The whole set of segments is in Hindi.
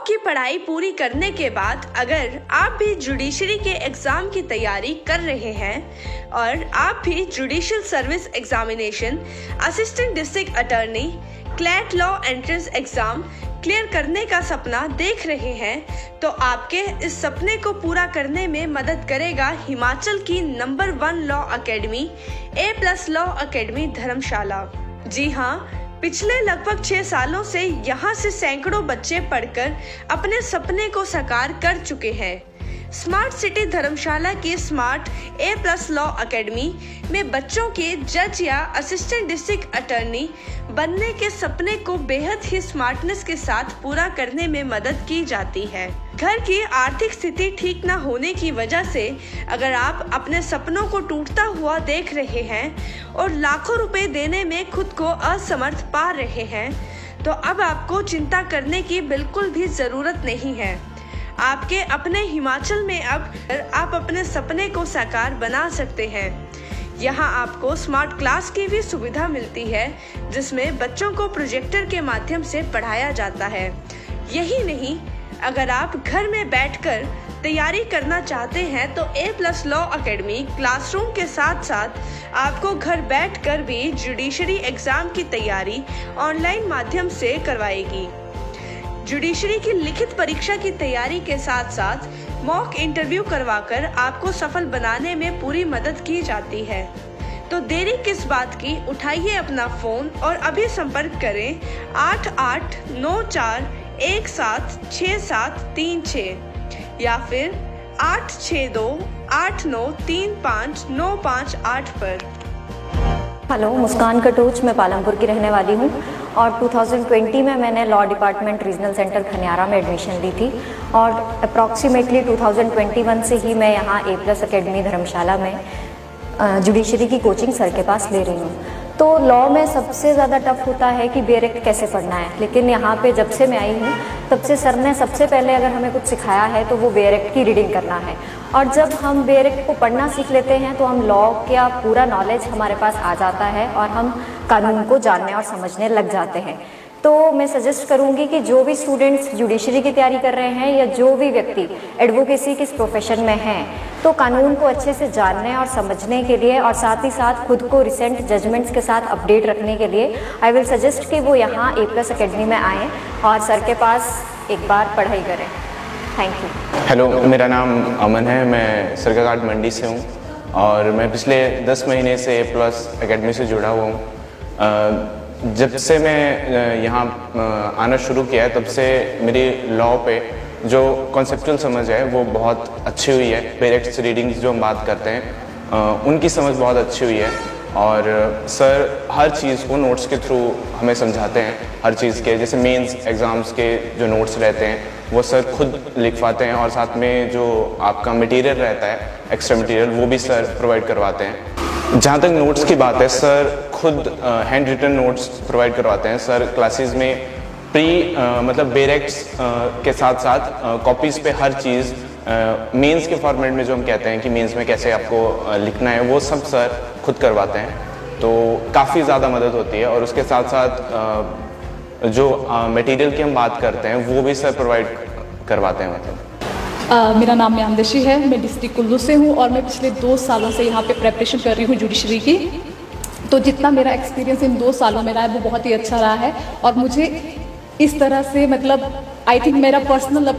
की पढ़ाई पूरी करने के बाद अगर आप भी जुडिशरी के एग्जाम की तैयारी कर रहे हैं और आप भी judicial service examination, assistant district attorney, CLAT law entrance exam clear करने का सपना देख रहे हैं, तो आपके इस सपने को पूरा करने में मदद करेगा हिमाचल की number 1 law academy A+ law academy Dharamshala. जी हाँ, पिछले लगभग 6 सालों से यहाँ से सैकड़ों बच्चे पढ़कर अपने सपने को साकार कर चुके हैं। स्मार्ट सिटी धर्मशाला की स्मार्ट A+ लॉ अकेडमी में बच्चों के जज या असिस्टेंट डिस्ट्रिक्ट अटॉर्नी बनने के सपने को बेहद ही स्मार्टनेस के साथ पूरा करने में मदद की जाती है। घर की आर्थिक स्थिति ठीक न होने की वजह से अगर आप अपने सपनों को टूटता हुआ देख रहे हैं और लाखों रुपए देने में खुद को असमर्थ पा रहे हैं, तो अब आपको चिंता करने की बिल्कुल भी जरूरत नहीं है। आपके अपने हिमाचल में अब आप अपने सपने को साकार बना सकते हैं। यहाँ आपको स्मार्ट क्लास की भी सुविधा मिलती है, जिसमें बच्चों को प्रोजेक्टर के माध्यम से पढ़ाया जाता है। यही नहीं, अगर आप घर में बैठकर तैयारी करना चाहते हैं तो A+ लॉ अकेडमी क्लासरूम के साथ साथ आपको घर बैठकर भी जुडिशरी एग्जाम की तैयारी ऑनलाइन माध्यम से करवाएगी। जुडिशरी की लिखित परीक्षा की तैयारी के साथ साथ मॉक इंटरव्यू करवाकर आपको सफल बनाने में पूरी मदद की जाती है। तो देरी किस बात की, उठाइए अपना फोन और अभी संपर्क करें 8892417636 या फिर 8628935958 पर। हेलो, मुस्कान कटोच, मैं पालमपुर की रहने वाली हूँ और 2020 में मैंने law department regional centre Khaniyara में एडमिशन ली थी और अप्रॉक्सीमेटली 2021 से ही मैं यहाँ A+ अकेडमी धर्मशाला में जुडिशरी की कोचिंग सर के पास ले रही हूँ। तो लॉ में सबसे ज़्यादा टफ होता है कि बेयर एक्ट कैसे पढ़ना है, लेकिन यहाँ पे जब से मैं आई हूँ तब से सर ने सबसे पहले अगर हमें कुछ सिखाया है तो वो बेयर एक्ट की रीडिंग करना है। और जब हम बेयर एक्ट को पढ़ना सीख लेते हैं तो हम लॉ का पूरा नॉलेज हमारे पास आ जाता है और हम कानून को जानने और समझने लग जाते हैं। तो मैं सजेस्ट करूंगी कि जो भी स्टूडेंट्स जुडिशरी की तैयारी कर रहे हैं या जो भी व्यक्ति एडवोकेसी के इस प्रोफेशन में हैं, तो कानून को अच्छे से जानने और समझने के लिए और साथ ही साथ खुद को रिसेंट जजमेंट्स के साथ अपडेट रखने के लिए आई विल सजेस्ट कि वो यहाँ A+ अकेडमी में आएँ और सर के पास एक बार पढ़ाई करें। Thank you. हेलो, मेरा नाम अमन है, मैं सरकाघाट मंडी से हूँ और मैं पिछले 10 महीने से A+ अकेडमी से जुड़ा हुआ हूँ। जब से मैं यहाँ आना शुरू किया है तब से मेरी लॉ पे जो कॉन्सेप्चुअल समझ है वो बहुत अच्छी हुई है। बेयर एक्ट रीडिंग्स जो हम बात करते हैं उनकी समझ बहुत अच्छी हुई है और सर हर चीज़ को नोट्स के थ्रू हमें समझाते हैं। हर चीज़ के जैसे मेंस एग्ज़ाम्स के जो नोट्स रहते हैं वो सर खुद लिखवाते हैं और साथ में जो आपका मटेरियल रहता है, एक्स्ट्रा मटेरियल, वो भी सर प्रोवाइड करवाते हैं। जहाँ तक नोट्स की बात है, सर खुद हैंड रिटन नोट्स प्रोवाइड करवाते हैं। सर क्लासेस में मतलब बेयर एक्ट्स के साथ साथ कॉपीज़ पे हर चीज़ मेंस के फॉर्मेट में जो हम कहते हैं कि मेंस में कैसे आपको लिखना है, वो सब सर खुद करवाते हैं। तो काफ़ी ज़्यादा मदद होती है और उसके साथ साथ जो मटेरियल की हम बात करते हैं वो भी सर प्रोवाइड करवाते हैं। मतलब मेरा नाम यामदशी है, मैं डिस्ट्रिक्ट कुल्लू से हूँ और मैं पिछले 2 सालों से यहाँ पे प्रेपरेशन कर रही हूँ जुडिशरी की। तो जितना मेरा एक्सपीरियंस इन 2 सालों में रहा है वो बहुत ही अच्छा रहा है और मुझे इस तरह से मतलब आई थिंक मेरा पर्सनल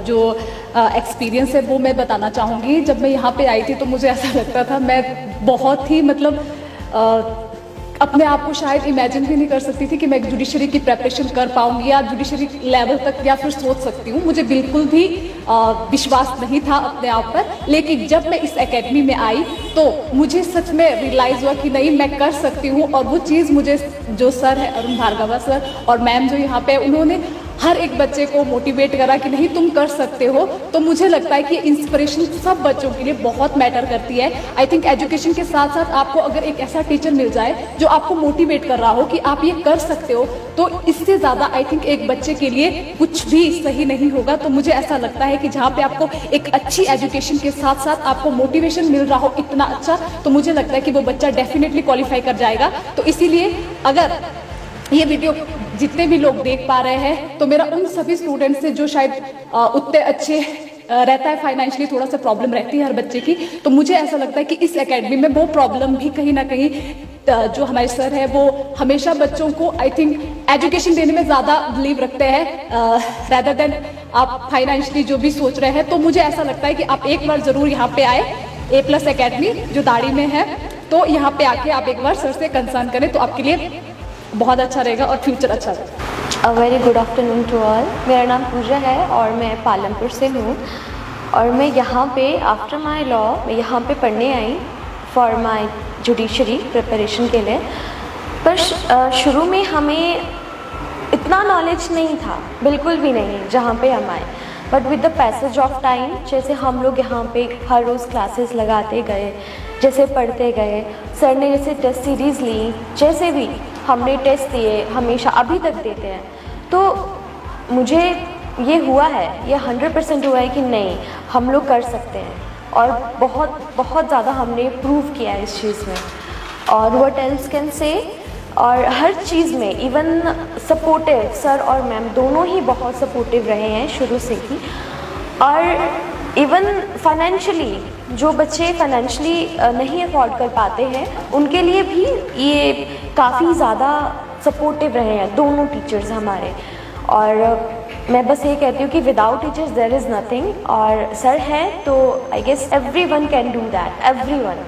जो एक्सपीरियंस है वो मैं बताना चाहूँगी। जब मैं यहाँ पे आई थी तो मुझे ऐसा लगता था मैं बहुत ही मतलब अपने आप को शायद इमेजिन भी नहीं कर सकती थी कि मैं जुडिशरी की प्रेपरेशन कर पाऊंगी या जुडिशरी लेवल तक या फिर सोच सकती हूँ। मुझे बिल्कुल भी विश्वास नहीं था अपने आप पर, लेकिन जब मैं इस एकेडमी में आई तो मुझे सच में रियलाइज हुआ कि नहीं, मैं कर सकती हूँ। और वो चीज़ मुझे जो सर है अरुण भार्गवा सर और मैम जो यहाँ पे, उन्होंने हर एक बच्चे को मोटिवेट करा कि नहीं तुम कर सकते हो। तो मुझे लगता है कि इंस्पिरेशन सब बच्चों के लिए बहुत मैटर करती है। आई थिंक एजुकेशन के साथ साथ आपको अगर एक ऐसा टीचर मिल जाए जो आपको मोटिवेट कर रहा हो कि आप ये कर सकते हो, तो इससे ज़्यादा आई थिंक एक बच्चे के लिए कुछ भी सही नहीं होगा। तो मुझे ऐसा लगता है कि जहाँ पे आपको एक अच्छी एजुकेशन के साथ साथ आपको मोटिवेशन मिल रहा हो इतना अच्छा, तो मुझे लगता है कि वो बच्चा डेफिनेटली क्वालिफाई कर जाएगा। तो इसीलिए अगर ये वीडियो जितने भी लोग देख पा रहे हैं, तो मेरा उन सभी स्टूडेंट्स से जो शायद उतने अच्छे रहता है, फाइनेंशियली थोड़ा सा प्रॉब्लम रहती है हर बच्चे की, तो मुझे ऐसा लगता है कि इस एकेडमी में वो प्रॉब्लम भी कहीं ना कहीं जो हमारे सर है वो हमेशा बच्चों को आई थिंक एजुकेशन देने में ज़्यादा बिलीव रखते हैं रैदर देन आप फाइनेंशियली जो भी सोच रहे हैं। तो मुझे ऐसा लगता है कि आप एक बार ज़रूर यहाँ पे आए, A+ एकेडमी जो दाड़ी में है, तो यहाँ पे आके आप एक बार सर से कंसर्न करें तो आपके लिए बहुत अच्छा रहेगा और फ्यूचर अच्छा रहेगा। Very good afternoon to all. मेरा नाम पूजा है और मैं पालमपुर से हूँ और मैं यहाँ पे आफ्टर माई लॉ मैं यहाँ पे पढ़ने I for my judiciary preparation के लिए। पर शुरू में हमें इतना नॉलेज नहीं था, बिल्कुल भी नहीं, जहाँ पे हम आए। But with the passage of time, जैसे हम लोग यहाँ पे हर रोज़ क्लासेस लगाते गए, जैसे पढ़ते गए, सर ने जैसे टेस्ट सीरीज़ ली, जैसे भी हमने टेस्ट दिए, हमेशा अभी तक देते हैं, तो मुझे ये हुआ है, ये 100% हुआ है कि नहीं, हम लोग कर सकते हैं। और बहुत बहुत ज़्यादा हमने प्रूव किया है इस चीज़ में। और व्हाट एल्स कैन से, और हर चीज़ में इवन सपोर्टिव, सर और मैम दोनों ही बहुत सपोर्टिव रहे हैं शुरू से ही। और इवन फाइनेंशियली जो बच्चे फाइनेंशियली नहीं अफोर्ड कर पाते हैं, उनके लिए भी ये काफ़ी ज़्यादा सपोर्टिव रहे हैं दोनों टीचर्स हमारे। और मैं बस ये कहती हूँ कि without teachers there is nothing, और सर है तो I guess everyone can do that, everyone.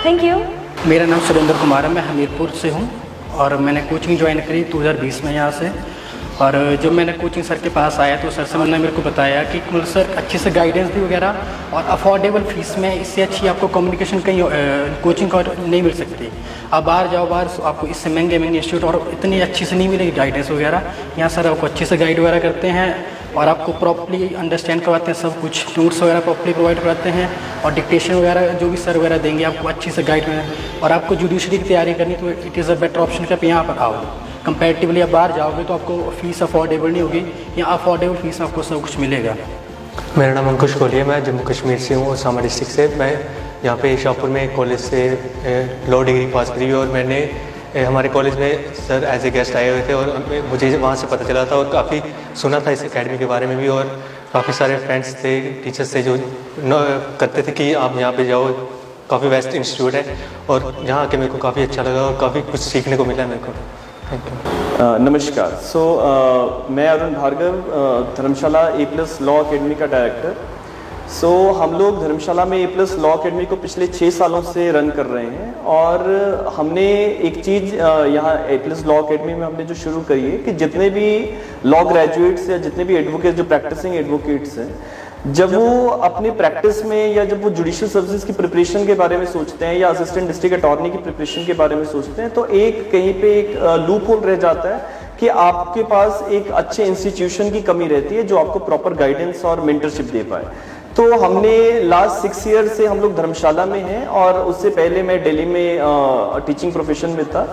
Thank you. मेरा नाम सुरेंद्र कुमार है, मैं हमीरपुर से हूँ और मैंने कोचिंग ज्वाइन करी 2020 में यहाँ से। और जब मैंने कोचिंग सर के पास आया तो सर से मैंने मेरे को बताया कि सर अच्छे से गाइडेंस दी वगैरह, और अफोर्डेबल फीस में इससे अच्छी आपको कम्युनिकेशन कहीं कोचिंग का नहीं मिल सकती। आप बाहर जाओ, बाहर आपको इससे महंगे इंस्टीट्यूट और इतनी अच्छी से नहीं मिलेगी गाइडेंस वगैरह। यहाँ सर आपको अच्छे से गाइड वगैरह करते हैं और आपको प्रॉपर्ली अंडरस्टैंड करवाते हैं, सब कुछ नोट्स वगैरह प्रॉपर्ली प्रोवाइड कराते हैं, और डिक्टेशन वगैरह जो भी सर वगैरह देंगे आपको अच्छी से गाइड में। और आपको जुडिशरी की तैयारी करनी तो it is a better option कि आप यहाँ पर आओ। कंपैरेटिवली आप बाहर जाओगे तो आपको फ़ीस अफोर्डेबल नहीं होगी, यहाँ अफोर्डेबल फ़ीस में आपको सब कुछ मिलेगा। मेरा नाम अंकुश कोहली है, मैं जम्मू कश्मीर से हूँ, ओसामा डिस्ट्रिक्ट से। मैं यहाँ पे शाहपुर में कॉलेज से लॉ डिग्री पास करी और मैंने हमारे कॉलेज में सर एज ए गेस्ट आए हुए थे और मुझे वहाँ से पता चला था और काफ़ी सुना था इस एकेडमी के बारे में भी, और काफ़ी सारे फ्रेंड्स थे, टीचर्स थे जो करते थे कि आप यहाँ पे जाओ, काफ़ी बेस्ट इंस्टीट्यूट है। और यहाँ आके मेरे को काफ़ी अच्छा लगा और काफ़ी कुछ सीखने को मिला मेरे को। Thank you. नमस्कार। मैं अरुण भार्गव, धर्मशाला A+ लॉ अकेडमी का डायरेक्टर। हम लोग धर्मशाला में A+ लॉ अकेडमी को पिछले 6 सालों से रन कर रहे हैं, और हमने एक चीज़ यहाँ A+ लॉ अकेडमी में हमने जो शुरू करी है कि जितने भी लॉ ग्रेजुएट्स या जितने भी एडवोकेट्स जो प्रैक्टिसिंग एडवोकेट्स हैं, जब वो अपनी प्रैक्टिस में या जब वो जुडिशियल सर्विसेज की प्रिपरेशन के बारे में सोचते हैं या असिस्टेंट डिस्ट्रिक्ट अटॉर्नी की प्रिपरेशन के बारे में सोचते हैं, तो एक कहीं पे एक लूप होल रह जाता है कि आपके पास एक अच्छे इंस्टीट्यूशन की कमी रहती है जो आपको प्रॉपर गाइडेंस और मेंटरशिप दे पाए। तो हमने लास्ट 6 ईयर से हम लोग धर्मशाला में हैं, और उससे पहले मैं दिल्ली में टीचिंग प्रोफेशन में था।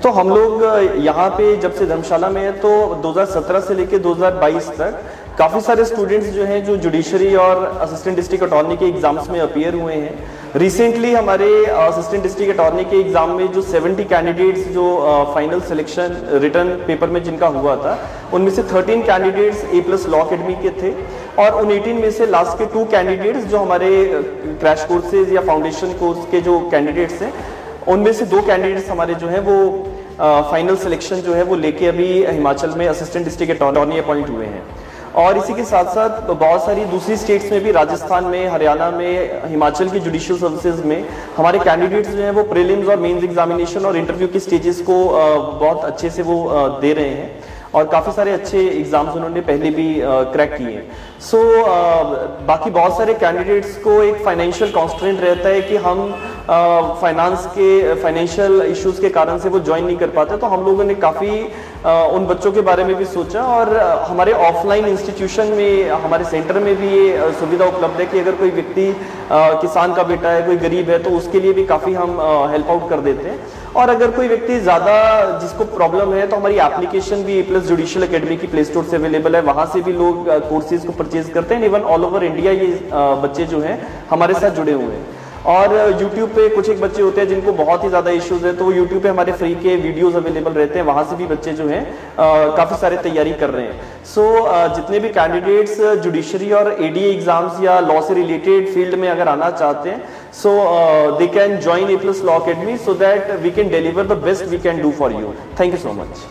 तो हम लोग यहाँ पे जब से धर्मशाला में है, तो 2017 से लेकर 2022 तक काफ़ी सारे स्टूडेंट्स जो हैं जो जुडिशरी और असिस्टेंट डिस्ट्रिक्ट अटॉर्नी के एग्जाम्स में अपीयर हुए हैं। रिसेंटली हमारे असिस्टेंट डिस्ट्रिक्ट अटॉर्नी के एग्जाम में जो 70 कैंडिडेट्स जो फाइनल सिलेक्शन रिटर्न पेपर में जिनका हुआ था, उनमें से 13 कैंडिडेट्स A+ लॉ अकेडमी के थे, और उन 18 में से लास्ट के 2 कैंडिडेट्स जो हमारे क्रैश कोर्सेज या फाउंडेशन कोर्स के जो कैंडिडेट्स हैं, उनमें से 2 कैंडिडेट्स हमारे जो है वो फाइनल सिलेक्शन जो है वो लेके अभी हिमाचल में असिस्टेंट डिस्ट्रिक्ट अटॉर्नी अपॉइंट हुए हैं। और इसी के साथ साथ बहुत सारी दूसरी स्टेट्स में भी, राजस्थान में, हरियाणा में, हिमाचल की जुडिशियल सर्विसेज में हमारे कैंडिडेट्स जो हैं वो प्रीलिम्स और मेंस एग्जामिनेशन और इंटरव्यू की स्टेजेस को बहुत अच्छे से वो दे रहे हैं, और काफ़ी सारे अच्छे एग्जाम्स उन्होंने पहले भी क्रैक किए हैं। बाकी बहुत सारे कैंडिडेट्स को एक फाइनेंशियल कॉन्स्ट्रेंट रहता है कि हम फाइनेंशियल इश्यूज के कारण से वो ज्वाइन नहीं कर पाते, तो हम लोगों ने काफ़ी उन बच्चों के बारे में भी सोचा, और हमारे ऑफलाइन इंस्टीट्यूशन में, हमारे सेंटर में भी ये सुविधा उपलब्ध है कि अगर कोई व्यक्ति किसान का बेटा है, कोई गरीब है, तो उसके लिए भी काफ़ी हम हेल्प आउट कर देते हैं। और अगर कोई व्यक्ति ज़्यादा जिसको प्रॉब्लम है, तो हमारी एप्लीकेशन भी A+ जुडिशियल अकेडमी की प्ले स्टोर से अवेलेबल है, वहाँ से भी लोग कोर्सेज को परचेज करते हैं। इवन ऑल ओवर इंडिया ये बच्चे जो हैं हमारे साथ जुड़े हुए हैं। और YouTube पे कुछ एक बच्चे होते हैं जिनको बहुत ही ज़्यादा इश्यूज है, तो YouTube पे हमारे फ्री के वीडियोस अवेलेबल रहते हैं, वहाँ से भी बच्चे जो हैं काफ़ी सारे तैयारी कर रहे हैं। सो जितने भी कैंडिडेट्स जुडिशरी और ADA एग्जाम्स या लॉ से रिलेटेड फील्ड में अगर आना चाहते हैं, so they can join A+ Law Academy so that we can deliver the best we can do for you. Thank you so much.